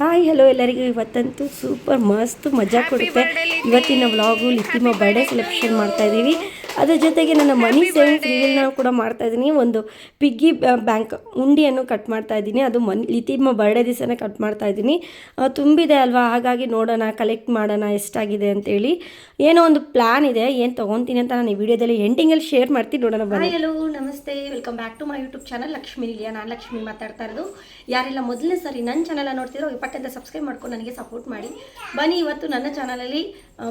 Hi hello ಎಲ್ಲರಿಗೂ ಇವತ್ತಂತೂ super ಮಸ್ತ್ ಮಜಾ ಕೊಡುತ್ತೆ. ಇವತ್ತಿನ ವ್ಲಾಗು ಲಿತಿಮ ಬರ್ಡೇ ಸೆಲೆಬ್ರೇಷನ್ ಮಾಡ್ತಾ ಇದ್ದೀವಿ. ಅದ್ರ ಜೊತೆಗೆ ನನ್ನ ಮನಿ ಸೇವಿಂಗ್ಸ್ ರೀಲ್ನ ಕೂಡ ಮಾಡ್ತಾ ಇದ್ದೀನಿ. ಒಂದು ಪಿಗ್ಗಿ ಬ್ಯಾಂಕ್ ಉಂಡಿಯನ್ನು ಕಟ್ ಮಾಡ್ತಾ ಇದ್ದೀನಿ. ಅದು ಲಿತಿಮ ಬರ್ಡೇ ದಿವಸನೇ ಕಟ್ ಮಾಡ್ತಾ ಇದ್ದೀನಿ. ತುಂಬಿದೆ ಅಲ್ವಾ, ಹಾಗಾಗಿ ನೋಡೋಣ, ಕಲೆಕ್ಟ್ ಮಾಡೋಣ ಎಷ್ಟಾಗಿದೆ ಅಂತೇಳಿ. ಏನೋ ಒಂದು ಪ್ಲ್ಯಾನ್ ಇದೆ, ಏನು ತೊಗೊತೀನಿ ಅಂತ ನಾನು ಈ ವಿಡಿಯೋದಲ್ಲಿ ಎಂಡಿಂಗಲ್ಲಿ ಶೇರ್ ಮಾಡ್ತೀನಿ, ನೋಡೋಣ ಬನ್ನಿ. ಹಲೋ ನಮಸ್ತೆ, welcome back to my YouTube channel Lakshmi Niliya. ನಾನು ಲಕ್ಷ್ಮಿ ಮಾತಾಡ್ತಾ ಇರೋದು. ಯಾರೆಲ್ಲ ಮೊದಲನೇ ಸರಿ ನನ್ನ ಚಾನಲ್ ನೋಡ್ತಿರೋ ಪಟ್ಟಂತ ಸಬ್ಸ್ಕ್ರೈಬ್ ಮಾಡ್ಕೊಂಡು ನನಗೆ ಸಪೋರ್ಟ್ ಮಾಡಿ ಬನ್ನಿ. ಇವತ್ತು ನನ್ನ ಚಾನಲಲ್ಲಿ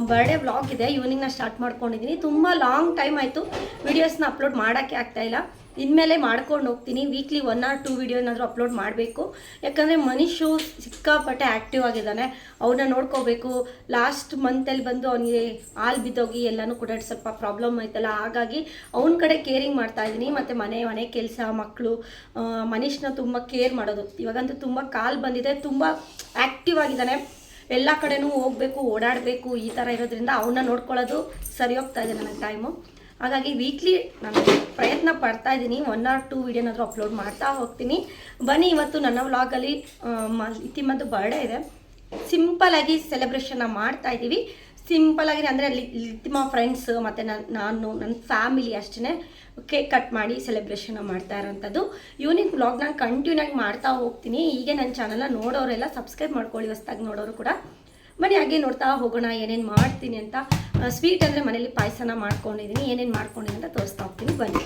ಬರ್ಡೇ ವ್ಲಾಗ್ ಇದೆ. ಈವ್ನಿಂಗ್ ನಾನು ಸ್ಟಾರ್ಟ್ ಮಾಡ್ಕೊಂಡಿದ್ದೀನಿ. ತುಂಬ ಲಾಂಗ್ ಟೈಮ್ ಆಯಿತು ವೀಡಿಯೋಸ್ನ ಅಪ್ಲೋಡ್ ಮಾಡೋಕ್ಕೆ ಆಗ್ತಾಯಿಲ್ಲ. ಇನ್ಮೇಲೆ ಮಾಡ್ಕೊಂಡು ಹೋಗ್ತೀನಿ. ವೀಕ್ಲಿ 1 or 2 ವಿಡಿಯೋ ಏನಾದರೂ ಅಪ್ಲೋಡ್ ಮಾಡಬೇಕು. ಯಾಕಂದರೆ ಮನುಷ್ಯ ಸಿಕ್ಕಾಪಟ್ಟೆ ಆ್ಯಕ್ಟಿವ್ ಆಗಿದ್ದಾನೆ, ಅವನ್ನ ನೋಡ್ಕೋಬೇಕು. ಲಾಸ್ಟ್ ಮಂತಲ್ಲಿ ಬಂದು ಅವನಿಗೆ ಹಾಲು ಬಿದ್ದೋಗಿ ಎಲ್ಲನೂ ಕೂಡ ಸ್ವಲ್ಪ ಪ್ರಾಬ್ಲಮ್ ಆಯ್ತಲ್ಲ, ಹಾಗಾಗಿ ಅವನ ಕಡೆ ಕೇರಿಂಗ್ ಮಾಡ್ತಾ ಇದ್ದೀನಿ. ಮತ್ತು ಮನೆ ಕೆಲಸ, ಮಕ್ಕಳು, ಮನುಷ್ಯನ ತುಂಬ ಕೇರ್ ಮಾಡೋದು. ಇವಾಗಂತೂ ತುಂಬ ಕಾಲು ಬಂದಿದೆ, ತುಂಬ ಆ್ಯಕ್ಟಿವ್ ಆಗಿದ್ದಾನೆ. ಎಲ್ಲ ಕಡೆನೂ ಹೋಗಬೇಕು, ಓಡಾಡಬೇಕು, ಈ ಥರ ಇರೋದ್ರಿಂದ ಅವನ್ನ ನೋಡ್ಕೊಳ್ಳೋದು ಸರಿ ಹೋಗ್ತಾ ಇದೆ ನನಗೆ ಟೈಮು. ಹಾಗಾಗಿ ವೀಕ್ಲಿ ನಾನು ಪ್ರಯತ್ನ ಪಡ್ತಾ ಇದ್ದೀನಿ. 1 or 2 ವಿಡಿಯೋನಾದರೂ ಅಪ್ಲೋಡ್ ಮಾಡ್ತಾ ಹೋಗ್ತೀನಿ. ಬನ್ನಿ, ಇವತ್ತು ನನ್ನ ವ್ಲಾಗಲ್ಲಿ ಲಿತಿಮದ್ದು ಬರ್ಡೇ ಇದೆ. ಸಿಂಪಲಾಗಿ ಸೆಲೆಬ್ರೇಷನ್ನ ಮಾಡ್ತಾ ಇದ್ದೀವಿ. ಸಿಂಪಲಾಗಿ ಅಂದರೆ ಲಿತಿಮ ಫ್ರೆಂಡ್ಸ್ ಮತ್ತು ನಾನು ನನ್ನ ಫ್ಯಾಮಿಲಿ ಅಷ್ಟೇ ಕೇಕ್ ಕಟ್ ಮಾಡಿ ಸೆಲೆಬ್ರೇಷನ್ನ ಮಾಡ್ತಾ ಇರೋಂಥದ್ದು. ಈವ್ನಿಂಗ್ ವ್ಲಾಗ್ನ ಕಂಟಿನ್ಯೂ ಆಗಿ ಮಾಡ್ತಾ ಹೋಗ್ತೀನಿ. ಹೀಗೆ ನನ್ನ ಚಾನಲ್ನ ನೋಡೋರೆಲ್ಲ ಸಬ್ಸ್ಕ್ರೈಬ್ ಮಾಡ್ಕೊಳ್ಳಿ, ಹೊಸದಾಗಿ ನೋಡೋರು ಕೂಡ. ಬನ್ನಿ, ಹಾಗೆ ನೋಡ್ತಾ ಹೋಗೋಣ ಏನೇನು ಮಾಡ್ತೀನಿ ಅಂತ. ಸ್ವೀಟ್ ಅಂದರೆ ಮನೇಲಿ ಪಾಯಸನ ಮಾಡ್ಕೊಂಡಿದ್ದೀನಿ. ಏನೇನು ಮಾಡ್ಕೊಂಡಿದ್ದೀನಿ ಅಂತ ತೋರಿಸ್ತಾ ಹೋಗ್ತೀನಿ, ಬನ್ನಿ.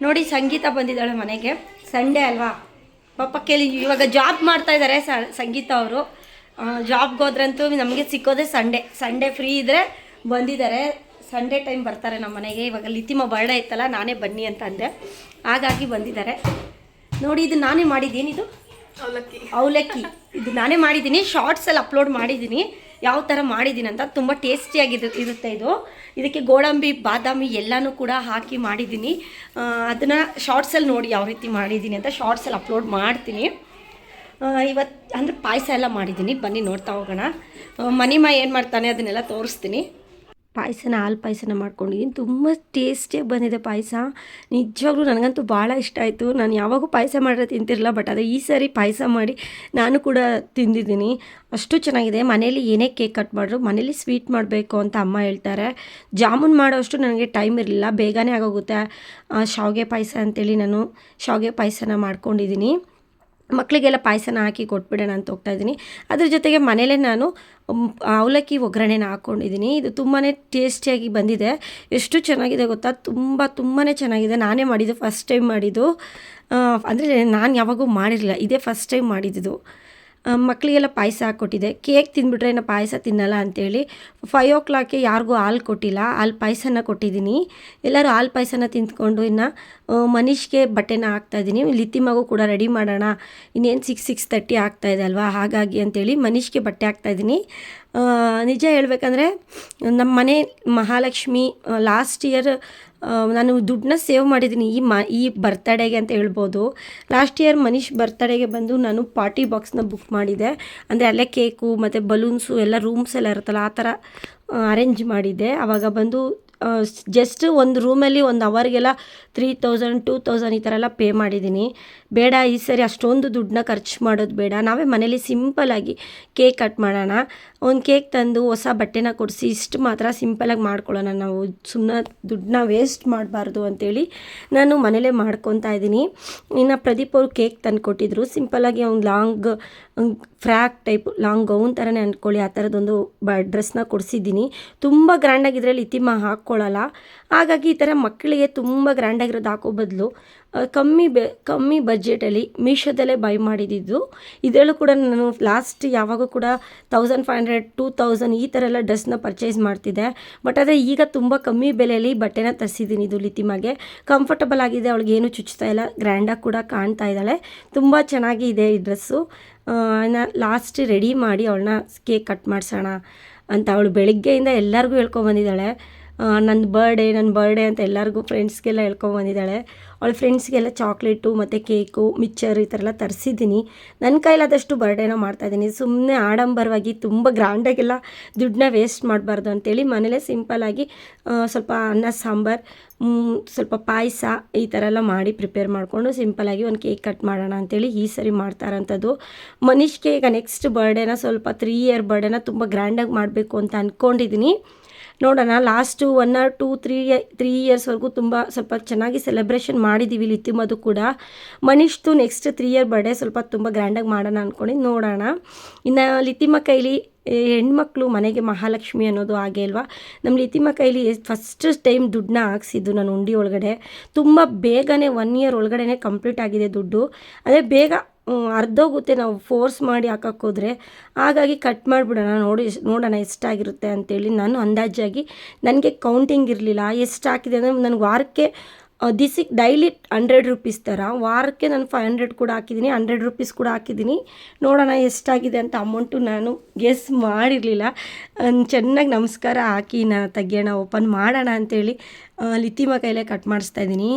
ನೋಡಿ, ಸಂಗೀತ ಬಂದಿದ್ದಾಳೆ ಮನೆಗೆ. ಸಂಡೇ ಅಲ್ವಾ, ಪಾಪ ಇವಾಗ ಜಾಬ್ ಮಾಡ್ತಾ ಇದ್ದಾರೆ ಸಂಗೀತ ಅವರು. ಜಾಬ್ಗೆ ಹೋದ್ರಂತೂ ನಮಗೆ ಸಿಕ್ಕೋದೇ ಸಂಡೇ ಫ್ರೀ ಇದ್ದರೆ ಬಂದಿದ್ದಾರೆ. ಸಂಡೇ ಟೈಮ್ ಬರ್ತಾರೆ ನಮ್ಮ ಮನೆಗೆ. ಇವಾಗ ಲಿತಿಮ ಬರ್ಡೇ ಇತ್ತಲ್ಲ, ನಾನೇ ಬನ್ನಿ ಅಂತ ಅಂದೆ, ಹಾಗಾಗಿ ಬಂದಿದ್ದಾರೆ. ನೋಡಿ, ಇದು ನಾನೇ ಮಾಡಿದ್ದೀನಿ. ಇದು ಅವಲಕ್ಕಿ ಇದು ನಾನೇ ಮಾಡಿದ್ದೀನಿ. ಶಾರ್ಟ್ಸಲ್ಲಿ ಅಪ್ಲೋಡ್ ಮಾಡಿದ್ದೀನಿ ಯಾವ ಥರ ಮಾಡಿದ್ದೀನಿ ಅಂತ. ತುಂಬ ಟೇಸ್ಟಿಯಾಗಿರುತ್ತೆ ಇದು. ಇದಕ್ಕೆ ಗೋಡಂಬಿ, ಬಾದಾಮಿ ಎಲ್ಲನೂ ಕೂಡ ಹಾಕಿ ಮಾಡಿದ್ದೀನಿ. ಅದನ್ನು ಶಾರ್ಟ್ಸಲ್ಲಿ ನೋಡಿ ಯಾವ ರೀತಿ ಮಾಡಿದ್ದೀನಿ ಅಂತ. ಶಾರ್ಟ್ಸಲ್ಲಿ ಅಪ್ಲೋಡ್ ಮಾಡ್ತೀನಿ. ಇವತ್ತು ಅಂದರೆ ಪಾಯಸ ಎಲ್ಲ ಮಾಡಿದ್ದೀನಿ. ಬನ್ನಿ ನೋಡ್ತಾ ಹೋಗೋಣ. ಮನಿಮ ಏನು ಮಾಡ್ತಾನೆ ಅದನ್ನೆಲ್ಲ ತೋರಿಸ್ತೀನಿ. ಹಾಲು ಪಾಯಸನ ಮಾಡ್ಕೊಂಡಿದ್ದೀನಿ. ತುಂಬ ಟೇಸ್ಟಿಯಾಗಿ ಬಂದಿದೆ ಪಾಯಸ. ನಿಜವಾಗ್ಲೂ ನನಗಂತೂ ಭಾಳ ಇಷ್ಟ ಆಯಿತು. ನಾನು ಯಾವಾಗೂ ಪಾಯಸ ಮಾಡಿದ್ರೆ ತಿಂತಿರಲಿಲ್ಲ, ಬಟ್ ಅದು ಈ ಸಾರಿ ಪಾಯಸ ಮಾಡಿ ನಾನು ಕೂಡ ತಿಂದಿದ್ದೀನಿ. ಅಷ್ಟು ಚೆನ್ನಾಗಿದೆ. ಮನೇಲಿ ಏನೇ ಕೇಕ್ ಕಟ್ ಮಾಡಿದ್ರು ಮನೇಲಿ ಸ್ವೀಟ್ ಮಾಡಬೇಕು ಅಂತ ಅಮ್ಮ ಹೇಳ್ತಾರೆ. ಜಾಮೂನ್ ಮಾಡೋಷ್ಟು ನನಗೆ ಟೈಮ್ ಇರಲಿಲ್ಲ, ಬೇಗನೆ ಆಗೋಗುತ್ತೆ. ಶಾವಿಗೆ ಪಾಯಸ ಅಂತೇಳಿ ನಾನು ಶಾವಿಗೆ ಪಾಯಸನ ಮಾಡ್ಕೊಂಡಿದ್ದೀನಿ. ಮಕ್ಕಳಿಗೆಲ್ಲ ಪಾಯಸನ ಹಾಕಿ ಕೊಟ್ಬಿಡೋಣ ಅಂತ ಹೋಗ್ತಾಯಿದ್ದೀನಿ. ಅದ್ರ ಜೊತೆಗೆ ಮನೇಲೇ ನಾನು ಅವಲಕ್ಕಿ ಒಗ್ಗರಣೆನ ಹಾಕ್ಕೊಂಡಿದ್ದೀನಿ. ಇದು ತುಂಬಾ ಟೇಸ್ಟಿಯಾಗಿ ಬಂದಿದೆ. ಎಷ್ಟು ಚೆನ್ನಾಗಿದೆ ಗೊತ್ತಾ, ತುಂಬಾ ಚೆನ್ನಾಗಿದೆ. ನಾನೇ ಮಾಡಿದ್ದು, ಫಸ್ಟ್ ಟೈಮ್ ಮಾಡಿದ್ದು. ಅಂದರೆ ನಾನು ಯಾವಾಗೂ ಮಾಡಿರಲಿಲ್ಲ, ಇದೇ ಫಸ್ಟ್ ಟೈಮ್ ಮಾಡಿದ್ದು. ಮಕ್ಕಳಿಗೆಲ್ಲ ಪಾಯಸ ಹಾಕ್ಕೊಟ್ಟಿದ್ದೆ. ಕೇಕ್ ತಿಂದ್ಬಿಟ್ರೆ ಇನ್ನು ಪಾಯಸ ತಿನ್ನಲ್ಲ ಅಂಥೇಳಿ 5 o'clock ಯಾರಿಗೂ ಹಾಲು ಕೊಟ್ಟಿಲ್ಲ, ಹಾಲು ಪಾಯಸನ ಕೊಟ್ಟಿದ್ದೀನಿ. ಎಲ್ಲರೂ ಹಾಲು ಪಾಯಸನ ತಿಂದ್ಕೊಂಡು ಇನ್ನು ಮನೀಷ್ಗೆ ಬಟ್ಟೆನ ಹಾಕ್ತಾಯಿದ್ದೀನಿ. ಲಿತಿಮಗೂ ಕೂಡ ರೆಡಿ ಮಾಡೋಣ, ಇನ್ನೇನು 6:30 ಆಗ್ತಾಯಿದೆ ಅಲ್ವಾ, ಹಾಗಾಗಿ ಅಂತೇಳಿ ಮನೀಷ್ಗೆ ಬಟ್ಟೆ ಹಾಕ್ತಾಯಿದ್ದೀನಿ. ನಿಜ ಹೇಳಬೇಕಂದ್ರೆ ನಮ್ಮ ಮನೆ ಮಹಾಲಕ್ಷ್ಮಿ ಲಾಸ್ಟ್ ಇಯರ್ ನಾನು ದುಡ್ಡನ್ನ ಸೇವ್ ಮಾಡಿದ್ದೀನಿ ಈ ಬರ್ತಡೇಗೆ ಅಂತ ಹೇಳ್ಬೋದು. ಲಾಸ್ಟ್ ಇಯರ್ ಮನೀಶ್ ಬರ್ತಡೇಗೆ ಬಂದು ನಾನು ಪಾರ್ಟಿ ಬಾಕ್ಸ್ನ ಬುಕ್ ಮಾಡಿದ್ದೆ. ಅಂದರೆ ಅಲ್ಲೇ ಕೇಕು ಮತ್ತು ಬಲೂನ್ಸು ಎಲ್ಲ ರೂಮ್ಸ್ ಎಲ್ಲ ಇರುತ್ತಲ್ಲ, ಆ ಥರ ಅರೇಂಜ್ ಮಾಡಿದ್ದೆ. ಆವಾಗ ಬಂದು ಜಸ್ಟ್ ಒಂದು ರೂಮಲ್ಲಿ 1 ಅವರ್ಗೆಲ್ಲ 3000 2000 ಈ ಥರ ಎಲ್ಲ ಪೇ ಮಾಡಿದ್ದೀನಿ. ಬೇಡ, ಈ ಸರಿ ಅಷ್ಟೊಂದು ದುಡ್ಡನ್ನ ಖರ್ಚು ಮಾಡೋದು ಬೇಡ, ನಾವೇ ಮನೇಲಿ ಸಿಂಪಲಾಗಿ ಕೇಕ್ ಕಟ್ ಮಾಡೋಣ. ಒಂದು ಕೇಕ್ ತಂದು ಹೊಸ ಬಟ್ಟೆನ ಕೊಡಿಸಿ ಇಷ್ಟು ಮಾತ್ರ ಸಿಂಪಲಾಗಿ ಮಾಡ್ಕೊಳ್ಳೋಣ, ನಾವು ಸುಮ್ಮನೆ ದುಡ್ಡನ್ನ ವೇಸ್ಟ್ ಮಾಡಬಾರ್ದು ಅಂಥೇಳಿ ನಾನು ಮನೇಲೇ ಮಾಡ್ಕೊತಾ ಇದ್ದೀನಿ. ಇನ್ನು ಪ್ರದೀಪ್ ಅವರು ಕೇಕ್ ತಂದು ಕೊಟ್ಟಿದ್ರು. ಸಿಂಪಲಾಗಿ ಅವ್ನು long frock type long gown ಥರನೇ ಅಂದ್ಕೊಳ್ಳಿ, ಆ ಥರದೊಂದು ಡ್ರೆಸ್ನ ಕೊಡಿಸಿದ್ದೀನಿ. ತುಂಬ ಗ್ರ್ಯಾಂಡಾಗಿದ್ದರೆ ಲಿತಿಮ ಹಾಕ್ಕೊಳ್ಳಲ್ಲ, ಹಾಗಾಗಿ ಈ ಥರ ಮಕ್ಕಳಿಗೆ ತುಂಬ ಗ್ರ್ಯಾಂಡಾಗಿರೋದು ಹಾಕೋ ಬದಲು ಕಮ್ಮಿ ಬಜೆಟಲ್ಲಿ ಮೀಶೋದಲ್ಲೇ ಬೈ ಮಾಡಿದ್ದು. ಇದರಲ್ಲೂ ಕೂಡ ನಾನು ಲಾಸ್ಟ್ ಯಾವಾಗ ಕೂಡ 1500 2000 ಈ ಥರ ಎಲ್ಲ ಡ್ರೆಸ್ನ ಪರ್ಚೇಸ್ ಮಾಡ್ತಿದ್ದೆ. ಬಟ್ ಅದೇ ಈಗ ತುಂಬ ಕಮ್ಮಿ ಬೆಲೆಯಲ್ಲಿ ಬಟ್ಟೆನ ತರಿಸಿದ್ದೀನಿ. ಇದು ಲಿತಿಮಗೆ ಕಂಫರ್ಟಬಲ್ ಆಗಿದೆ, ಅವಳಿಗೆ ಏನೂ ಚುಚ್ತಾ ಇಲ್ಲ, ಗ್ರ್ಯಾಂಡಾಗಿ ಕೂಡ ಕಾಣ್ತಾ ಇದ್ದಾಳೆ. ತುಂಬ ಚೆನ್ನಾಗಿದೆ ಈ ಡ್ರೆಸ್ಸು. ಲಾಸ್ಟ್ ರೆಡಿ ಮಾಡಿ ಅವಳನ್ನ ಕೇಕ್ ಕಟ್ ಮಾಡಿಸೋಣ ಅಂತ ಅವಳು ಬೆಳಗ್ಗೆಯಿಂದ ಎಲ್ಲರಿಗೂ ಹೇಳ್ಕೊಬಂದಿದ್ದಾಳೆ. ನನ್ನ ಬರ್ಡೇ ಅಂತ ಎಲ್ಲರಿಗೂ ಫ್ರೆಂಡ್ಸ್ಗೆಲ್ಲ ಹೇಳ್ಕೊಂಬಂದಿದ್ದಾಳೆ. ಅವಳ ಫ್ರೆಂಡ್ಸ್ಗೆಲ್ಲ ಚಾಕ್ಲೇಟು ಮತ್ತು ಕೇಕು ಮಿಕ್ಚರ್ ಈ ಥರ ಎಲ್ಲ ತರಿಸಿದ್ದೀನಿ. ನನ್ನ ಕೈಲಾದಷ್ಟು ಬರ್ಡೇನ ಮಾಡ್ತಾಯಿದ್ದೀನಿ. ಸುಮ್ಮನೆ ಆಡಂಬರವಾಗಿ ತುಂಬ ಗ್ರ್ಯಾಂಡಾಗೆಲ್ಲ ದುಡ್ಡನ್ನ ವೇಸ್ಟ್ ಮಾಡಬಾರ್ದು ಅಂತೇಳಿ ಮನೇಲೇ ಸಿಂಪಲ್ಲಾಗಿ ಸ್ವಲ್ಪ ಅನ್ನ ಸಾಂಬಾರು, ಸ್ವಲ್ಪ ಪಾಯಸ ಈ ಥರ ಎಲ್ಲ ಮಾಡಿ ಪ್ರಿಪೇರ್ ಮಾಡಿಕೊಂಡು ಸಿಂಪಲ್ಲಾಗಿ ಒಂದು ಕೇಕ್ ಕಟ್ ಮಾಡೋಣ ಅಂತೇಳಿ ಈ ಸರಿ ಮಾಡ್ತಾ ಇರೋಂಥದ್ದು. ಮನೀಷ್ಗೆ ಈಗ ನೆಕ್ಸ್ಟ್ ಬರ್ಡೇನ ಸ್ವಲ್ಪ 3 ಇಯರ್ ಬರ್ಡೇನ ತುಂಬ ಗ್ರ್ಯಾಂಡಾಗಿ ಮಾಡಬೇಕು ಅಂತ ಅಂದ್ಕೊಂಡಿದ್ದೀನಿ. ನೋಡೋಣ, ಲಾಸ್ಟು 1 or 2 3 ಇಯರ್ಸ್ವರೆಗೂ ಸ್ವಲ್ಪ ಚೆನ್ನಾಗಿ ಸೆಲೆಬ್ರೇಷನ್ ಮಾಡಿದ್ದೀವಿ ಲಿತಿಮದು ಕೂಡ. ಮನೀಶ್ದು ನೆಕ್ಸ್ಟ್ 3 ಇಯರ್ ಬರ್ಡೇ ಸ್ವಲ್ಪ ತುಂಬ ಗ್ರ್ಯಾಂಡಾಗಿ ಮಾಡೋಣ ಅಂದ್ಕೊಂಡು ನೋಡೋಣ. ಇನ್ನು ಲಿತಿಮ ಕೈಲಿ ಹೆಣ್ಮಕ್ಳು ಮನೆಗೆ ಮಹಾಲಕ್ಷ್ಮಿ ಅನ್ನೋದು ಹಾಗೆ ಅಲ್ವಾ. ನಮ್ಮ ಲಿತಿಮ ಕೈಲಿ ಫಸ್ಟ್ ಟೈಮ್ ದುಡ್ಡನ್ನ ಹಾಕ್ಸಿದ್ದು ನಾನು ಉಂಡಿ ಒಳಗಡೆ. ತುಂಬ ಬೇಗನೆ 1 ಇಯರ್ ಒಳಗಡೆ ಕಂಪ್ಲೀಟ್ ಆಗಿದೆ ದುಡ್ಡು. ಅದೇ ಬೇಗ ಅರ್ಧೋಗುತ್ತೆ ನಾವು ಫೋರ್ಸ್ ಮಾಡಿ ಹಾಕೋಕ್ಕೋದ್ರೆ. ಹಾಗಾಗಿ ಕಟ್ ಮಾಡಿಬಿಡೋಣ, ನೋಡೋಣ ಎಷ್ಟಾಗಿರುತ್ತೆ ಅಂತೇಳಿ. ನಾನು ಅಂದಾಜಾಗಿ ನನಗೆ ಕೌಂಟಿಂಗ್ ಇರಲಿಲ್ಲ ಎಷ್ಟು ಹಾಕಿದೆ ಅಂದರೆ, ನನಗೆ ವಾರಕ್ಕೆ ದಿಸಿಗೆ ಡೈಲಿ 100 ರೂಪೀಸ್ ಥರ, ವಾರಕ್ಕೆ ನಾನು 500 ಕೂಡ ಹಾಕಿದ್ದೀನಿ, 100 ರೂಪೀಸ್ ಕೂಡ ಹಾಕಿದ್ದೀನಿ. ನೋಡೋಣ ಎಷ್ಟಾಗಿದೆ ಅಂತ ಅಮೌಂಟು ನಾನು ಗೆಸ್ ಮಾಡಿರಲಿಲ್ಲ. ಚೆನ್ನಾಗಿ ನಮಸ್ಕಾರ ಹಾಕಿ ತೆಗಿಯೋಣ, ಓಪನ್ ಮಾಡೋಣ ಅಂತೇಳಿ ಲಿತಿಮ ಕೈಲೇ ಕಟ್ ಮಾಡಿಸ್ತಾಯಿದ್ದೀನಿ.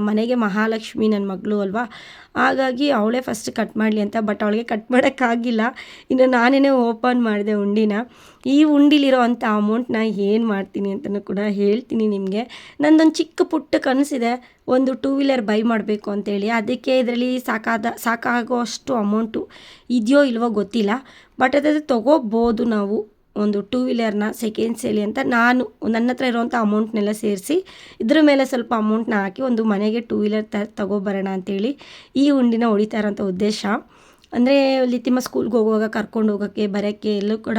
ಮನೆಗೆ ಮಹಾಲಕ್ಷ್ಮಿ ನನ್ನ ಮಗಳು ಅಲ್ವಾ, ಹಾಗಾಗಿ ಅವಳೇ ಫಸ್ಟ್ ಕಟ್ ಮಾಡಲಿ ಅಂತ. ಬಟ್ ಅವಳಿಗೆ ಕಟ್ ಮಾಡೋಕ್ಕಾಗಿಲ್ಲ. ಇನ್ನು ನಾನೇ ಓಪನ್ ಮಾಡಿದೆ ಉಂಡಿನ. ಈ ಉಂಡಿಲಿರೋ ಅಂಥ ಅಮೌಂಟ್ನ ಏನು ಮಾಡ್ತೀನಿ ಅಂತಲೂ ಕೂಡ ಹೇಳ್ತೀನಿ ನಿಮಗೆ. ನಂದೊಂದು ಚಿಕ್ಕ ಪುಟ್ಟ ಕನಸಿದೆ, ಒಂದು 2 ವೀಲರ್ ಬೈ ಮಾಡಬೇಕು ಅಂತೇಳಿ. ಅದಕ್ಕೆ ಇದರಲ್ಲಿ ಸಾಕಾಗೋ ಅಷ್ಟು ಅಮೌಂಟು ಇದೆಯೋ ಇಲ್ವೋ ಗೊತ್ತಿಲ್ಲ. ಬಟ್ ಅದು ತೊಗೋಬೋದು ನಾವು ಒಂದು 2 ವೀಲರ್ನ ಸೆಕೆಂಡ್ ಸೇಲಿ ಅಂತ. ನಾನು ನನ್ನ ಹತ್ರ ಇರೋವಂಥ ಅಮೌಂಟ್ನೆಲ್ಲ ಸೇರಿಸಿ ಇದ್ರ ಮೇಲೆ ಸ್ವಲ್ಪ ಅಮೌಂಟ್ನ ಹಾಕಿ ಒಂದು ಮನೆಗೆ 2 ವೀಲರ್ ತಗೊಬರೋಣ ಅಂತೇಳಿ ಈ ಉಂಡಿನ ಹೊಡಿತಾ ಇರೋಂಥ ಉದ್ದೇಶ. ಅಂದರೆ ಲಿತಿಮ ಸ್ಕೂಲ್ಗೆ ಹೋಗುವಾಗ ಕರ್ಕೊಂಡು ಹೋಗೋಕ್ಕೆ ಬರೋಕ್ಕೆ ಎಲ್ಲೂ ಕೂಡ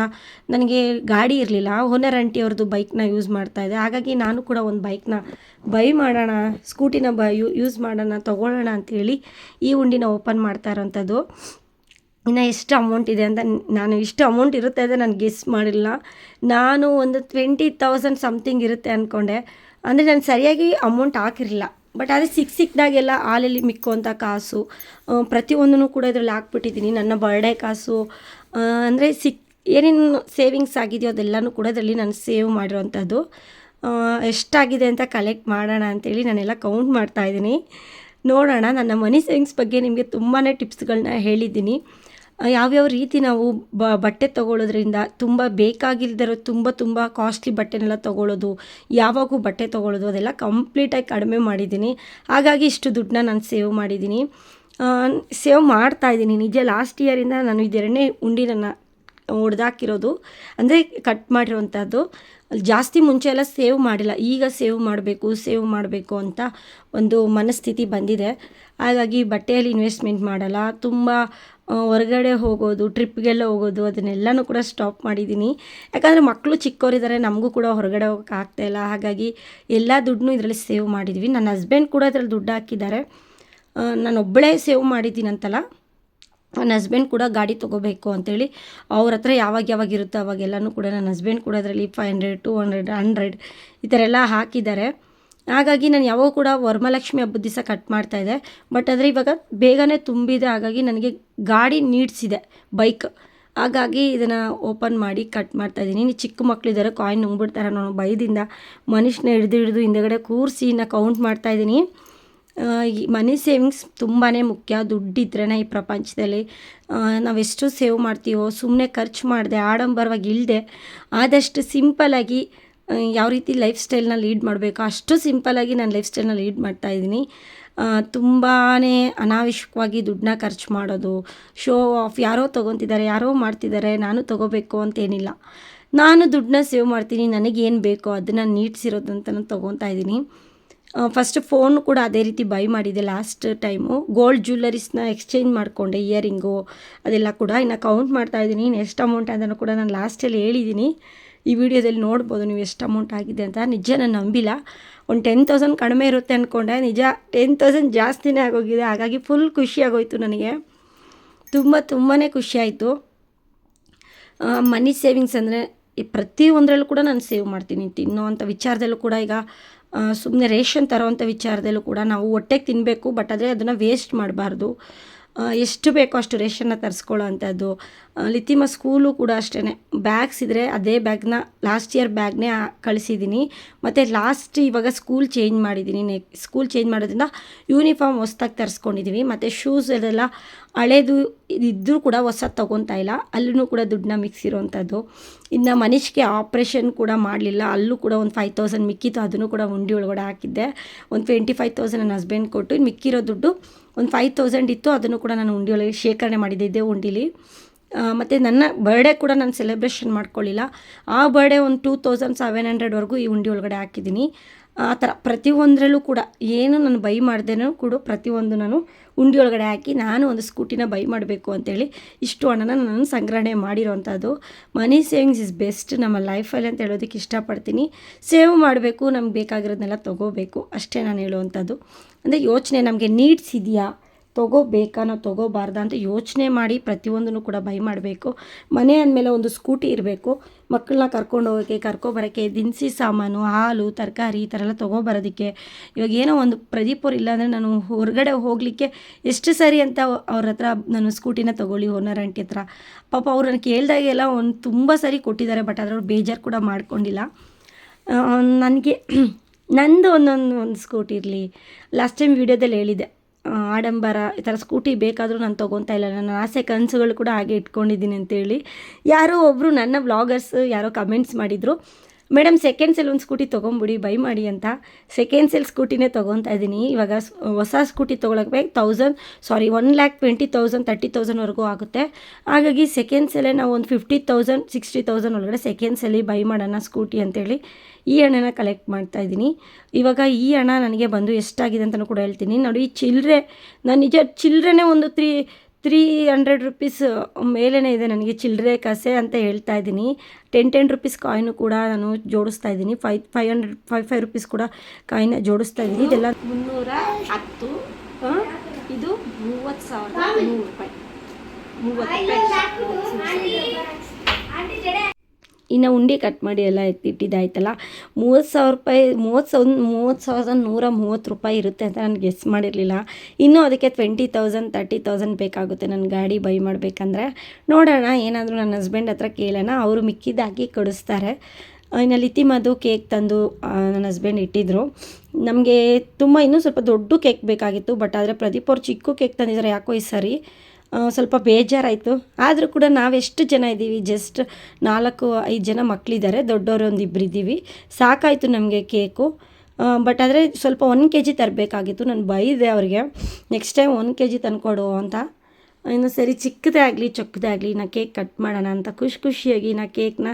ನನಗೆ ಗಾಡಿ ಇರಲಿಲ್ಲ. ಓನರ್ ಆಂಟಿ ಅವ್ರದ್ದು ಬೈಕ್ನ ಯೂಸ್ ಮಾಡ್ತಾಯಿದ್ದೆ. ಹಾಗಾಗಿ ನಾನು ಕೂಡ ಒಂದು ಬೈಕ್ನ ಬೈ ಮಾಡೋಣ, ಸ್ಕೂಟಿನ ಯೂಸ್ ಮಾಡೋಣ, ತೊಗೊಳ್ಳೋಣ ಅಂಥೇಳಿ ಈ ಉಂಡಿನ ಓಪನ್ ಮಾಡ್ತಾ ಇರೋಂಥದ್ದು. ಇನ್ನು ಎಷ್ಟು ಅಮೌಂಟ್ ಇದೆ ಅಂತ ನಾನು ಇಷ್ಟು ಅಮೌಂಟ್ ಇರುತ್ತೆ ಅಂತ ನಾನು ಗೆಸ್ ಮಾಡಿಲ್ಲ. ನಾನು ಒಂದು 20,000 ಸಮಥಿಂಗ್ ಇರುತ್ತೆ ಅಂದ್ಕೊಂಡೆ. ಅಂದರೆ ನಾನು ಸರಿಯಾಗಿ ಅಮೌಂಟ್ ಹಾಕಿರಲಿಲ್ಲ. ಬಟ್ ಅದೇ ಸಿಕ್ಕಿದಾಗೆಲ್ಲ ಹಾಲಲ್ಲಿ ಮಿಕ್ಕುವಂಥ ಕಾಸು ಪ್ರತಿಯೊಂದೂ ಕೂಡ ಇದರಲ್ಲಿ ಹಾಕ್ಬಿಟ್ಟಿದ್ದೀನಿ. ನನ್ನ ಬರ್ಡೇ ಕಾಸು ಅಂದರೆ ಏನೇನು ಸೇವಿಂಗ್ಸ್ ಆಗಿದೆಯೋ ಅದೆಲ್ಲನೂ ಕೂಡ ಇದರಲ್ಲಿ ನಾನು ಸೇವ್ ಮಾಡಿರೋವಂಥದ್ದು. ಎಷ್ಟಾಗಿದೆ ಅಂತ ಕಲೆಕ್ಟ್ ಮಾಡೋಣ ಅಂತೇಳಿ ನಾನೆಲ್ಲ ಕೌಂಟ್ ಮಾಡ್ತಾಯಿದ್ದೀನಿ. ನೋಡೋಣ. ನನ್ನ ಮನಿ ಸೇವಿಂಗ್ಸ್ ಬಗ್ಗೆ ನಿಮಗೆ ತುಂಬಾ ಟಿಪ್ಸ್ಗಳನ್ನ ಹೇಳಿದ್ದೀನಿ. ಯಾವ್ಯಾವ ರೀತಿ ನಾವು ಬಟ್ಟೆ ತೊಗೊಳ್ಳೋದ್ರಿಂದ ತುಂಬ ಬೇಕಾಗಿಲ್ದಿರೋ ತುಂಬ ಕಾಸ್ಟ್ಲಿ ಬಟ್ಟೆನೆಲ್ಲ ತೊಗೊಳ್ಳೋದು, ಯಾವಾಗೂ ಬಟ್ಟೆ ತೊಗೊಳ್ಳೋದು ಅದೆಲ್ಲ ಕಂಪ್ಲೀಟಾಗಿ ಕಡಿಮೆ ಮಾಡಿದ್ದೀನಿ. ಹಾಗಾಗಿ ಇಷ್ಟು ದುಡ್ಡನ್ನ ನಾನು ಸೇವ್ ಮಾಡ್ತಾಯಿದ್ದೀನಿ. ನಿಜ ಲಾಸ್ಟ್ ಇಯರಿಂದ ನಾನು ಇದೆರಡನೇ ಉಂಡಿ ನನ್ನ ಹೊಡೆದಾಕಿರೋದು, ಅಂದರೆ ಕಟ್ ಮಾಡಿರೋವಂಥದ್ದು. ಜಾಸ್ತಿ ಮುಂಚೆ ಎಲ್ಲ ಸೇವ್ ಮಾಡಿಲ್ಲ, ಈಗ ಸೇವ್ ಮಾಡಬೇಕು ಅಂತ ಒಂದು ಮನಸ್ಥಿತಿ ಬಂದಿದೆ. ಹಾಗಾಗಿ ಬಟ್ಟೆಯಲ್ಲಿ ಇನ್ವೆಸ್ಟ್ಮೆಂಟ್ ಮಾಡಲ್ಲ, ತುಂಬ ಹೊರಗಡೆ ಹೋಗೋದು, ಟ್ರಿಪ್ಗೆಲ್ಲ ಹೋಗೋದು ಅದನ್ನೆಲ್ಲನೂ ಕೂಡ ಸ್ಟಾಪ್ ಮಾಡಿದ್ದೀನಿ. ಯಾಕಂದರೆ ಮಕ್ಕಳು ಚಿಕ್ಕವರಿದ್ದಾರೆ, ನಮಗೂ ಕೂಡ ಹೊರಗಡೆ ಹೋಗೋಕ್ಕೆ ಆಗ್ತಾಯಿಲ್ಲ. ಹಾಗಾಗಿ ಎಲ್ಲ ದುಡ್ಡನ್ನೂ ಇದರಲ್ಲಿ ಸೇವ್ ಮಾಡಿದ್ವಿ. ನನ್ನ ಹಸ್ಬೆಂಡ್ ಕೂಡ ಇದರಲ್ಲಿ ದುಡ್ಡು ಹಾಕಿದ್ದಾರೆ. ನಾನು ಒಬ್ಬಳೇ ಸೇವ್ ಮಾಡಿದ್ದೀನಂತಲ್ಲ, ನನ್ನ ಹಸ್ಬೆಂಡ್ ಕೂಡ ಗಾಡಿ ತೊಗೋಬೇಕು ಅಂತೇಳಿ ಅವ್ರ ಹತ್ರ ಯಾವಾಗ ಇರುತ್ತೋ ಅವಾಗೆಲ್ಲನೂ ಕೂಡ ನನ್ನ ಹಸ್ಬೆಂಡ್ ಕೂಡ ಅದರಲ್ಲಿ 500 200 100 ಈ ಥರ ಎಲ್ಲ ಹಾಕಿದ್ದಾರೆ. ಹಾಗಾಗಿ ನಾನು ಯಾವಾಗ ಕೂಡ ವರಮಹಾಲಕ್ಷ್ಮಿ ಹಬ್ಬದ ದಿವಸ ಕಟ್ ಮಾಡ್ತಾಯಿದ್ದೆ. ಬಟ್ ಆದರೆ ಇವಾಗ ಬೇಗನೆ ತುಂಬಿದೆ. ಹಾಗಾಗಿ ನನಗೆ ಗಾಡಿ ನೀಡ್ಸಿದೆ, ಬೈಕ್. ಹಾಗಾಗಿ ಇದನ್ನು ಓಪನ್ ಮಾಡಿ ಕಟ್ ಮಾಡ್ತಾಯಿದ್ದೀನಿ. ಚಿಕ್ಕ ಮಕ್ಕಳಿದ್ದಾರೆ, ಕಾಯಿನ್ ನುಂಗ್ಬಿಡ್ತಾರೆ ನಾನು ಭಯದಿಂದ ಮನುಷ್ಯನ ಹಿಡಿದು ಹಿಂದೆಗಡೆ ಕೂರಿಸಿ ಕೌಂಟ್ ಮಾಡ್ತಾಯಿದ್ದೀನಿ. ಈ ಮನಿ ಸೇವಿಂಗ್ಸ್ ತುಂಬಾ ಮುಖ್ಯ. ದುಡ್ಡಿದ್ರೇ ಈ ಪ್ರಪಂಚದಲ್ಲಿ ನಾವೆಷ್ಟು ಸೇವ್ ಮಾಡ್ತೀವೋ, ಸುಮ್ಮನೆ ಖರ್ಚು ಮಾಡದೆ ಆಡಂಬರವಾಗಿ ಇಲ್ಲದೆ ಆದಷ್ಟು ಸಿಂಪಲ್ಲಾಗಿ ಯಾವ ರೀತಿ ಲೈಫ್ ಸ್ಟೈಲ್ನ ಲೀಡ್ ಮಾಡಬೇಕು ಅಷ್ಟು ಸಿಂಪಲ್ಲಾಗಿ ನಾನು ಲೈಫ್ ಸ್ಟೈಲ್ನ ಲೀಡ್ ಮಾಡ್ತಾಯಿದ್ದೀನಿ. ತುಂಬಾ ಅನಾವಶ್ಯಕವಾಗಿ ದುಡ್ಡನ್ನ ಖರ್ಚು ಮಾಡೋದು, ಶೋ ಆಫ್, ಯಾರೋ ತೊಗೊತಿದ್ದಾರೆ, ಯಾರೋ ಮಾಡ್ತಿದ್ದಾರೆ, ನಾನು ತೊಗೋಬೇಕು ಅಂತೇನಿಲ್ಲ. ನಾನು ದುಡ್ಡನ್ನ ಸೇವ್ ಮಾಡ್ತೀನಿ, ನನಗೇನು ಬೇಕೋ ಅದನ್ನು ನೀಡ್ಸಿರೋದಂತ ನಾನು ತೊಗೊತಾ ಇದ್ದೀನಿ. ಫಸ್ಟ್ ಫೋನು ಕೂಡ ಅದೇ ರೀತಿ ಬೈ ಮಾಡಿದೆ ಲಾಸ್ಟ್ ಟೈಮು. ಗೋಲ್ಡ್ ಜ್ಯುವೆಲ್ಲರೀಸ್ನ ಎಕ್ಸ್ಚೇಂಜ್ ಮಾಡಿಕೊಂಡೆ, ಇಯರಿಂಗು ಅದೆಲ್ಲ ಕೂಡ. ಇನ್ನು ಕೌಂಟ್ ಮಾಡ್ತಾಯಿದ್ದೀನಿ ಎಷ್ಟು ಅಮೌಂಟ್ ಅಂತಲೂ ಕೂಡ ನಾನು ಲಾಸ್ಟಲ್ಲಿ ಹೇಳಿದ್ದೀನಿ. ಈ ವಿಡಿಯೋದಲ್ಲಿ ನೋಡ್ಬೋದು ನೀವು ಎಷ್ಟು ಅಮೌಂಟ್ ಆಗಿದೆ ಅಂತ. ನಿಜ ನಾನು ನಂಬಿಲ್ಲ, ಒಂದು 10,000 ಕಡಿಮೆ ಇರುತ್ತೆ ಅಂದ್ಕೊಂಡೆ, ನಿಜ 10,000 ಜಾಸ್ತಿನೇ ಆಗೋಗಿದೆ. ಹಾಗಾಗಿ ಫುಲ್ ಖುಷಿಯಾಗೋಯಿತು ನನಗೆ, ತುಂಬಾ ಖುಷಿಯಾಯಿತು. ಮನಿ ಸೇವಿಂಗ್ಸ್ ಅಂದರೆ ಪ್ರತಿಯೊಂದರಲ್ಲೂ ಕೂಡ ನಾನು ಸೇವ್ ಮಾಡ್ತೀನಿ. ತಿನ್ನೋವಂಥ ವಿಚಾರದಲ್ಲೂ ಕೂಡ, ಈಗ ಸುಮ್ಮನೆ ರೇಷನ್ ತರೋವಂಥ ವಿಚಾರದಲ್ಲೂ ಕೂಡ ನಾವು ಹೊಟ್ಟೆಗೆ ತಿನ್ನಬೇಕು, ಬಟ್ ಆದರೆ ಅದನ್ನು ವೇಸ್ಟ್ ಮಾಡಬಾರ್ದು. ಎಷ್ಟು ಬೇಕೋ ಅಷ್ಟು ರೇಷನ್ನ ತರಿಸ್ಕೊಳ್ಳೋ ಅಂಥದ್ದು. ಲಿತಿಮ ಸ್ಕೂಲು ಕೂಡ ಅಷ್ಟೇ, ಬ್ಯಾಗ್ಸ್ ಇದ್ದರೆ ಅದೇ ಬ್ಯಾಗ್ನ ಲಾಸ್ಟ್ ಇಯರ್ ಬ್ಯಾಗ್ನೇ ಕಳಿಸಿದ್ದೀನಿ. ಮತ್ತು ಇವಾಗ ಸ್ಕೂಲ್ ಚೇಂಜ್ ಮಾಡಿದ್ದೀನಿ. ಸ್ಕೂಲ್ ಚೇಂಜ್ ಮಾಡೋದ್ರಿಂದ ಯೂನಿಫಾರ್ಮ್ ಹೊಸ್ದಾಗಿ ತರಿಸ್ಕೊಂಡಿದ್ದೀವಿ. ಮತ್ತು ಶೂಸ್ ಅದೆಲ್ಲ ಹಳೇದು ಇದ್ದರೂ ಕೂಡ ಹೊಸದು ತೊಗೊತಾ ಇಲ್ಲ, ಅಲ್ಲೂ ಕೂಡ ದುಡ್ಡನ್ನ ಮಿಕ್ಸ್ ಇರೋವಂಥದ್ದು. ಇನ್ನು ಮನೀಷ್ಗೆ ಆಪ್ರೇಷನ್ ಕೂಡ ಮಾಡಲಿಲ್ಲ, ಅಲ್ಲೂ ಕೂಡ ಒಂದು 5,000 ಮಿಕ್ಕಿತ್ತು, ಅದನ್ನು ಕೂಡ ಉಂಡಿ ಒಳಗಡೆ ಹಾಕಿದ್ದೆ. ಒಂದು 25,000 ನನ್ನ ಹಸ್ಬೆಂಡ್ ಕೊಟ್ಟು, ಇನ್ನು ಮಿಕ್ಕಿರೋ ದುಡ್ಡು ಒಂದು 5,000 ಇತ್ತು, ಅದನ್ನು ಕೂಡ ನಾನು ಉಂಡಿ ಒಳಗೆ ಶೇಖರಣೆ ಮಾಡಿದ್ದೆ ಉಂಡಿಲಿ. ಮತ್ತು ನನ್ನ ಬರ್ಡೇ ಕೂಡ ನಾನು ಸೆಲೆಬ್ರೇಷನ್ ಮಾಡ್ಕೊಳ್ಳಿಲ್ಲ. ಆ ಬರ್ಡೇ ಒಂದು 2,700ವರೆಗೂ ಈ ಉಂಡಿ ಒಳಗಡೆ ಹಾಕಿದ್ದೀನಿ. ಆ ಥರ ಪ್ರತಿಯೊಂದರಲ್ಲೂ ಕೂಡ ಏನು ನಾನು ಬೈ ಮಾಡ್ದೇನೂ ಕೂಡ ಪ್ರತಿಯೊಂದು ನಾನು ಉಂಡಿ ಒಳಗಡೆ ಹಾಕಿ ನಾನು ಒಂದು ಸ್ಕೂಟಿನ ಬೈ ಮಾಡಬೇಕು ಅಂತೇಳಿ ಇಷ್ಟು ಹಣನ ನಾನು ಸಂಗ್ರಹಣೆ ಮಾಡಿರೋವಂಥದ್ದು. ಮನಿ ಸೇವಿಂಗ್ಸ್ ಇಸ್ ಬೆಸ್ಟ್ ನಮ್ಮ ಲೈಫಲ್ಲಿ ಅಂತ ಹೇಳೋದಕ್ಕೆ ಇಷ್ಟಪಡ್ತೀನಿ. ಸೇವ್ ಮಾಡಬೇಕು, ನಮ್ಗೆ ಬೇಕಾಗಿರೋದನ್ನೆಲ್ಲ ತೊಗೋಬೇಕು, ಅಷ್ಟೇ ನಾನು ಹೇಳುವಂಥದ್ದು. ಅಂದರೆ ಯೋಚನೆ, ನಮಗೆ ನೀಡ್ಸ್ ಇದೆಯಾ, ತೊಗೋಬೇಕಾ ನಾವು ತೊಗೋಬಾರ್ದಾ ಅಂತ ಯೋಚನೆ ಮಾಡಿ ಪ್ರತಿಯೊಂದನ್ನು ಕೂಡ ಬೈ ಮಾಡಬೇಕು. ಮನೆ ಅಂದಮೇಲೆ ಒಂದು ಸ್ಕೂಟಿ ಇರಬೇಕು, ಮಕ್ಕಳನ್ನ ಕರ್ಕೊಂಡು ಹೋಗೋಕ್ಕೆ ಕರ್ಕೊಬರೋಕ್ಕೆ, ದಿನಸಿ ಸಾಮಾನು, ಹಾಲು, ತರಕಾರಿ ಈ ಥರ ಎಲ್ಲ ತೊಗೊಬರೋದಕ್ಕೆ. ಇವಾಗ ಏನೋ ಒಂದು ಪ್ರದೀಪವ್ರು ಇಲ್ಲಾಂದರೆ ನಾನು ಹೊರಗಡೆ ಹೋಗಲಿಕ್ಕೆ ಎಷ್ಟು ಸರಿ ಅಂತ ಅವ್ರ ಹತ್ರ ನಾನು ಸ್ಕೂಟಿನ ತೊಗೊಳ್ಳಿ ಓನರ್ ಆಂಟಿ ಹತ್ರ. ಪಾಪ ಅವ್ರು ನನಗೆ ಕೇಳಿದಾಗೆಲ್ಲ ಒಂದು ತುಂಬ ಸರಿ ಕೊಟ್ಟಿದ್ದಾರೆ, ಬಟ್ ಅದ್ರವ್ರು ಬೇಜಾರು ಕೂಡ ಮಾಡ್ಕೊಂಡಿಲ್ಲ. ನನಗೆ ನಂದು ಒಂದು ಸ್ಕೂಟಿ ಇರಲಿ. ಲಾಸ್ಟ್ ಟೈಮ್ ವೀಡಿಯೋದಲ್ಲಿ ಹೇಳಿದೆ, ಆಡಂಬರ ಈ ಥರ ಸ್ಕೂಟಿ ಬೇಕಾದರೂ ನಾನು ತೊಗೊತಾ ಇಲ್ಲ, ನನ್ನ ಆಸೆ ಕನಸುಗಳು ಕೂಡ ಹಾಗೆ ಇಟ್ಕೊಂಡಿದ್ದೀನಿ ಅಂತೇಳಿ. ಯಾರೋ ಒಬ್ಬರು ನನ್ನ ವ್ಲಾಗರ್ಸ್ ಯಾರೋ ಕಮೆಂಟ್ಸ್ ಮಾಡಿದರು, ಮೇಡಮ್ ಸೆಕೆಂಡ್ ಸೆಲ್ ಒಂದು ಸ್ಕೂಟಿ ತೊಗೊಂಬಿಡಿ ಬೈ ಮಾಡಿ ಅಂತ. ಸೆಕೆಂಡ್ ಸೆಲ್ ಸ್ಕೂಟಿನೇ ತೊಗೊತಾ ಇದ್ದೀನಿ. ಇವಾಗ ಹೊಸ ಸ್ಕೂಟಿ ತೊಗೊಳಕ್ಕೆ 1,20,000 30,000ವರೆಗೂ ಆಗುತ್ತೆ. ಹಾಗಾಗಿ ಸೆಕೆಂಡ್ ಸೆಲ್ಲೇ ನಾವು ಒಂದು 50,000 60,000 ಒಳಗಡೆ ಸೆಕೆಂಡ್ ಸೆಲ್ಲಿ ಬೈ ಮಾಡೋಣ ಸ್ಕೂಟಿ ಅಂತೇಳಿ ಈ ಹಣನ ಕಲೆಕ್ಟ್ ಮಾಡ್ತಾಯಿದ್ದೀನಿ. ಇವಾಗ ಈ ಹಣ ನನಗೆ ಬಂದು ಎಷ್ಟಾಗಿದೆ ಅಂತಲೂ ಕೂಡ ಹೇಳ್ತೀನಿ ನೋಡಿ. ಚಿಲ್ಲರೆ ನಾನು ನಿಜ ಚಿಲ್ಲರೆನೇ ಒಂದು 300 ರುಪೀಸ್ ಮೇಲೇ ಇದೆ ನನಗೆ ಚಿಲ್ಲರೆ ಕಾಸೆ ಅಂತ ಹೇಳ್ತಾ ಇದ್ದೀನಿ. 10 ರೂಪೀಸ್ ಕಾಯಿನು ಕೂಡ ನಾನು ಜೋಡಿಸ್ತಾ ಇದ್ದೀನಿ. 5 ರುಪೀಸ್ ಕೂಡ ಕಾಯಿನ ಜೋಡಿಸ್ತಾ ಇದ್ದೀನಿ. ಇದೆಲ್ಲ 310, ಇದು 30,100 ರೂಪಾಯಿ, 30 ಇನ್ನು ಉಂಡೆ ಕಟ್ ಮಾಡಿ ಎಲ್ಲ ಎತ್ತಿಟ್ಟಿದ್ದಾಯ್ತಲ್ಲ, 30,000 ರೂಪಾಯಿ 30,130 ರೂಪಾಯಿ ಇರುತ್ತೆ ಅಂತ ನಾನು ಗೆಸ್ ಮಾಡಿರಲಿಲ್ಲ. ಇನ್ನೂ ಅದಕ್ಕೆ 20,000 30,000 ಬೇಕಾಗುತ್ತೆ ನನ್ನ ಗಾಡಿ ಬೈ ಮಾಡಬೇಕಂದ್ರೆ. ನೋಡೋಣ, ಏನಾದರೂ ನನ್ನ ಹಸ್ಬೆಂಡ್ ಹತ್ರ ಕೇಳೋಣ, ಅವರು ಮಿಕ್ಕಿದ್ದಾಕಿ ಕೊಡಿಸ್ತಾರೆ. ಇನ್ನು ಲಿತಿಮದು ಕೇಕ್ ತಂದು ನನ್ನ ಹಸ್ಬೆಂಡ್ ಇಟ್ಟಿದ್ದರು. ನಮಗೆ ತುಂಬ ಇನ್ನೂ ಸ್ವಲ್ಪ ದೊಡ್ಡ ಕೇಕ್ ಬೇಕಾಗಿತ್ತು, ಬಟ್ ಆದರೆ ಪ್ರದೀಪ್ ಅವ್ರು ಚಿಕ್ಕ ಕೇಕ್ ತಂದಿದ್ದಾರೆ. ಯಾಕೋ ಈ ಸರಿ ಸ್ವಲ್ಪ ಬೇಜಾರಾಯಿತು. ಆದರೂ ಕೂಡ ನಾವೆಷ್ಟು ಜನ ಇದ್ದೀವಿ, ಜಸ್ಟ್ 4-5 ಜನ ಮಕ್ಕಳಿದ್ದಾರೆ, ದೊಡ್ಡವರು ಒಂದು 2 ಇದ್ದೀವಿ, ಸಾಕಾಯಿತು ನಮಗೆ ಕೇಕು. ಬಟ್ ಆದರೆ ಸ್ವಲ್ಪ 1 kg ತರಬೇಕಾಗಿತ್ತು. ನಾನು ಬೈದೆ ಅವ್ರಿಗೆ, ನೆಕ್ಸ್ಟ್ ಟೈಮ್ 1 kg ತಂದುಕೊಡು ಅಂತ. ಇನ್ನು ಸರಿ ಚಿಕ್ಕದೇ ಆಗಲಿ ಚೊಕ್ಕದೇ ಆಗಲಿ ನಾ ಕೇಕ್ ಕಟ್ ಮಾಡೋಣ ಅಂತ ಖುಷಿಯಾಗಿ ನಾ ಕೇಕ್ನ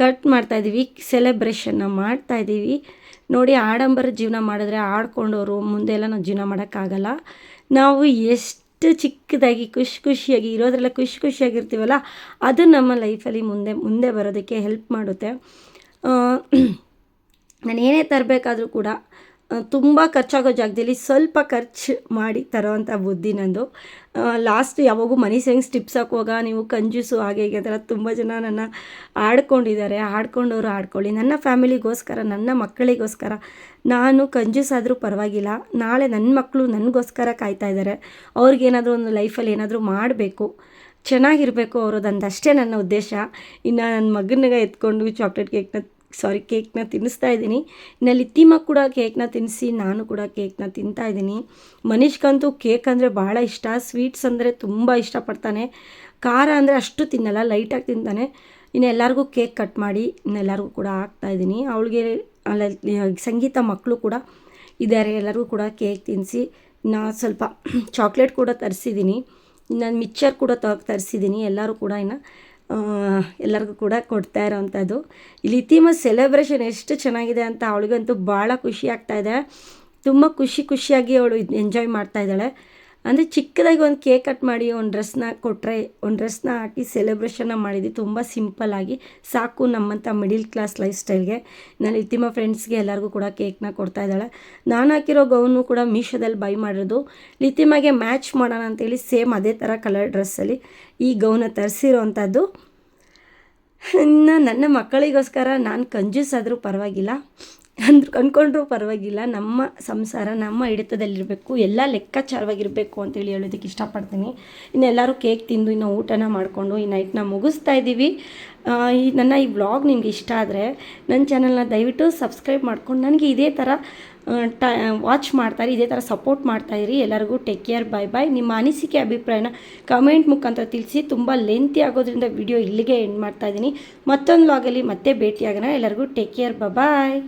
ಕಟ್ ಮಾಡ್ತಾಯಿದ್ದೀವಿ, ಸೆಲೆಬ್ರೇಷನ್ನ ಮಾಡ್ತಾಯಿದ್ದೀವಿ. ನೋಡಿ, ಆಡಂಬರ ಜೀವನ ಮಾಡಿದ್ರೆ ಆಡ್ಕೊಂಡವರು ಮುಂದೆ ಎಲ್ಲ ನಾವು ಜೀವನ ಮಾಡೋಕ್ಕಾಗಲ್ಲ. ನಾವು ಎಷ್ಟು ಚಿಕ್ಕದಾಗಿ ಖುಷಿಯಾಗಿ ಇರೋದ್ರೆಲ್ಲ ಖುಷಿಯಾಗಿರ್ತೀವಲ್ಲ, ಅದು ನಮ್ಮ ಲೈಫಲ್ಲಿ ಮುಂದೆ ಬರೋದಕ್ಕೆ ಹೆಲ್ಪ್ ಮಾಡುತ್ತೆ. ನಾನು ಏನೇ ತರಬೇಕಾದ್ರೂ ಕೂಡ ತುಂಬ ಖರ್ಚಾಗೋ ಜಾಗದಲ್ಲಿ ಸ್ವಲ್ಪ ಖರ್ಚು ಮಾಡಿ ತರೋವಂಥ ಬುದ್ಧಿ ನಂದು. ಲಾಸ್ಟ್ ಯಾವಾಗೂ ಮನಿ ಸೇವಿಂಗ್ಸ್ ಟಿಪ್ಸ್ ಹಾಕುವಾಗ ನೀವು ಕಂಜೂಸು ಹಾಗೆ ಹೀಗೆ ಥರ ತುಂಬ ಜನ ನನ್ನ ಆಡ್ಕೊಂಡಿದ್ದಾರೆ. ಆಡ್ಕೊಂಡವರು ಆಡ್ಕೊಳ್ಳಿ. ನನ್ನ ಫ್ಯಾಮಿಲಿಗೋಸ್ಕರ, ನನ್ನ ಮಕ್ಕಳಿಗೋಸ್ಕರ ನಾನು ಕಂಜೂಸಾದರೂ ಪರವಾಗಿಲ್ಲ. ನಾಳೆ ನನ್ನ ಮಕ್ಕಳು ನನಗೋಸ್ಕರ ಕಾಯ್ತಾ ಇದ್ದಾರೆ. ಅವ್ರಿಗೇನಾದರೂ ಒಂದು ಲೈಫಲ್ಲಿ ಏನಾದರೂ ಮಾಡಬೇಕು, ಚೆನ್ನಾಗಿರಬೇಕು ಅವರದಂದಷ್ಟೇ ನನ್ನ ಉದ್ದೇಶ. ಇನ್ನು ನನ್ನ ಮಗನಿಗೆ ಎತ್ಕೊಂಡು ಕೇಕ್ನ ತಿನ್ನಿಸ್ತಾ ಇದ್ದೀನಿ. ಇನ್ನು ಲಿತಿಮ ಕೂಡ ಕೇಕ್ನ ತಿನ್ನಿಸಿ ನಾನು ಕೂಡ ಕೇಕ್ನ ತಿಂತಾಯಿದ್ದೀನಿ. ಮನೀಷ್ಗಂತೂ ಕೇಕ್ ಅಂದರೆ ಭಾಳ ಇಷ್ಟ, ಸ್ವೀಟ್ಸ್ ಅಂದರೆ ತುಂಬ ಇಷ್ಟಪಡ್ತಾನೆ. ಖಾರ ಅಂದರೆ ಅಷ್ಟು ತಿನ್ನಲ್ಲ, ಲೈಟಾಗಿ ತಿಂತಾನೆ. ಇನ್ನು ಎಲ್ಲರಿಗೂ ಕೇಕ್ ಕಟ್ ಮಾಡಿ ಇನ್ನೆಲ್ಲರಿಗೂ ಕೂಡ ಹಾಕ್ತಾಯಿದ್ದೀನಿ. ಅವಳಿಗೆ ಸಂಗೀತ ಮಕ್ಕಳು ಕೂಡ ಇದ್ದಾರೆ, ಎಲ್ಲರಿಗೂ ಕೂಡ ಕೇಕ್ ತಿನ್ನಿಸಿ. ಇನ್ನು ಸ್ವಲ್ಪ ಚಾಕ್ಲೇಟ್ ಕೂಡ ತರಿಸಿದ್ದೀನಿ, ಇನ್ನು ಮಿಕ್ಚರ್ ಕೂಡ ತರಿಸಿದ್ದೀನಿ. ಎಲ್ಲರೂ ಕೂಡ ಇನ್ನು ಎಲ್ಲರಿಗೂ ಕೂಡ ಕೊಡ್ತಾ ಇರೋವಂಥದ್ದು. ಇಲ್ಲಿ ಲಿತಿಮ ಸೆಲೆಬ್ರೇಷನ್ ಎಷ್ಟು ಚೆನ್ನಾಗಿದೆ ಅಂತ ಅವಳಿಗಂತೂ ಭಾಳ ಖುಷಿ ಆಗ್ತಾಯಿದೆ. ತುಂಬ ಖುಷಿಯಾಗಿ ಅವಳು ಎಂಜಾಯ್ ಮಾಡ್ತಾಯಿದ್ದಾಳೆ. ಅಂದರೆ ಚಿಕ್ಕದಾಗಿ ಒಂದು ಕೇಕ್ ಕಟ್ ಮಾಡಿ ಒಂದು ಡ್ರೆಸ್ನ ಹಾಕಿ ಸೆಲೆಬ್ರೇಷನ್ನ ಮಾಡಿದ್ವಿ, ತುಂಬ ಸಿಂಪಲ್ಲಾಗಿ. ಸಾಕು ನಮ್ಮಂಥ ಮಿಡಿಲ್ ಕ್ಲಾಸ್ ಲೈಫ್ ಸ್ಟೈಲ್ಗೆ. ನಾನು ಲಿತಿಮ ಫ್ರೆಂಡ್ಸ್ಗೆ ಎಲ್ಲರಿಗೂ ಕೂಡ ಕೇಕ್ನ ಕೊಡ್ತಾಯಿದ್ದಾಳೆ. ನಾನು ಹಾಕಿರೋ ಗೌನು ಕೂಡ ಮೀಶೋದಲ್ಲಿ ಬೈ ಮಾಡಿರೋದು. ಲಿತಿಮಗೆ ಮ್ಯಾಚ್ ಮಾಡೋಣ ಅಂತೇಳಿ ಸೇಮ್ ಅದೇ ಥರ ಕಲರ್ ಡ್ರೆಸ್ಸಲ್ಲಿ ಈ ಗೌನ ತರಿಸಿರೋ ಅಂಥದ್ದು. ಇನ್ನು ನನ್ನ ಮಕ್ಕಳಿಗೋಸ್ಕರ ನಾನು ಕಂಜೂಸ್ ಆದರೂ ಪರವಾಗಿಲ್ಲ, ಅಂದ್ಕೊಂಡ್ರೂ ಪರವಾಗಿಲ್ಲ. ನಮ್ಮ ಸಂಸಾರ ನಮ್ಮ ಹಿಡಿತದಲ್ಲಿರಬೇಕು, ಎಲ್ಲ ಲೆಕ್ಕಾಚಾರವಾಗಿರಬೇಕು ಅಂತೇಳಿ ಹೇಳೋದಕ್ಕೆ ಇಷ್ಟಪಡ್ತೀನಿ. ಇನ್ನೆಲ್ಲರೂ ಕೇಕ್ ತಿಂದು ಇನ್ನು ಊಟನ ಮಾಡಿಕೊಂಡು ಈ ನೈಟ್ನ ಮುಗಿಸ್ತಾ ಇದ್ದೀವಿ. ನನ್ನ ಈ ವ್ಲಾಗ್ ನಿಮ್ಗೆ ಇಷ್ಟ ಆದರೆ ನನ್ನ ಚಾನಲ್ನ ದಯವಿಟ್ಟು ಸಬ್ಸ್ಕ್ರೈಬ್ ಮಾಡ್ಕೊಂಡು ನನಗೆ ಇದೇ ಥರ ವಾಚ್ ಮಾಡ್ತಾರೆ, ಇದೇ ಥರ ಸಪೋರ್ಟ್ ಮಾಡ್ತಾಯಿರಿ. ಎಲ್ಲರಿಗೂ ಟೇಕ್ ಕೇರ್, ಬಾಯ್. ನಿಮ್ಮ ಅನಿಸಿಕೆ ಅಭಿಪ್ರಾಯನ ಕಮೆಂಟ್ ಮುಖಾಂತರ ತಿಳಿಸಿ. ತುಂಬ ಲೆಂತಿ ಆಗೋದ್ರಿಂದ ವಿಡಿಯೋ ಇಲ್ಲಿಗೆ ಎಂಡ್ ಮಾಡ್ತಾಯಿದ್ದೀನಿ. ಮತ್ತೊಂದು ವ್ಲಾಗಲ್ಲಿ ಮತ್ತೆ ಭೇಟಿಯಾಗೋಣ. ಎಲ್ಲರಿಗೂ ಟೇಕ್ ಕೇರ್, ಬಾಯ್.